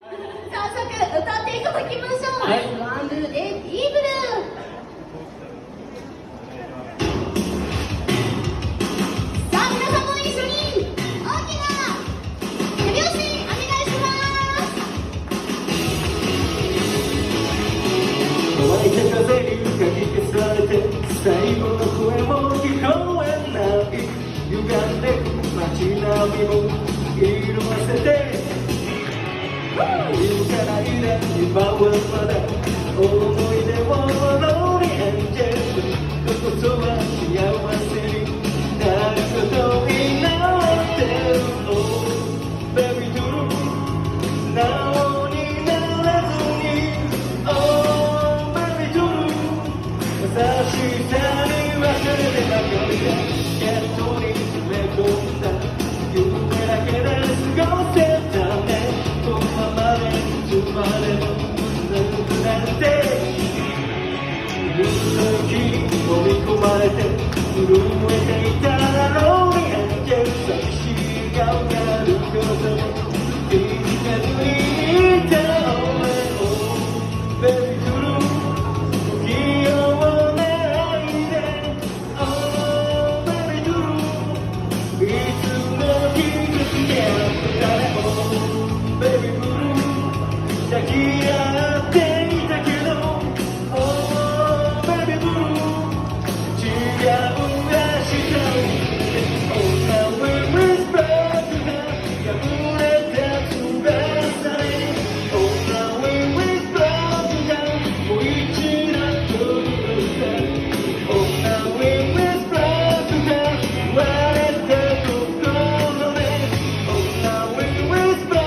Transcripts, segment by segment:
早速歌っていただきましょう。はい、ワンルーでイーグル。さあ皆さんも一緒に大きな手拍子お願いします。乾いた風にかき消されて最後の声も聞こえない。歪んで街並みも色あせているからいない今はまだ思い出をローリエンジェルここそは幸せになることになってる。 Oh baby true なおにならずに Oh baby true 優しさに忘れてばかりでゲットに詰め込んだ夢だけで過ごせたね。このままでいつまでも長くなんて夢の木に飲み込まれて震えていたローリエンジェル寂しい顔があることも気づかずにいた俺を Baby true 不器用ないで Oh baby true いつも傷つけ合って誰もBaby blue 抱き合っていたけど Oh baby blue 違う明日を Oh now we whisper が破れた翼に Oh now we whisper がもう一度届く Oh now we whisper が割れた心で Oh now we whisper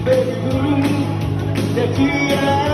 Baby blue,抱き合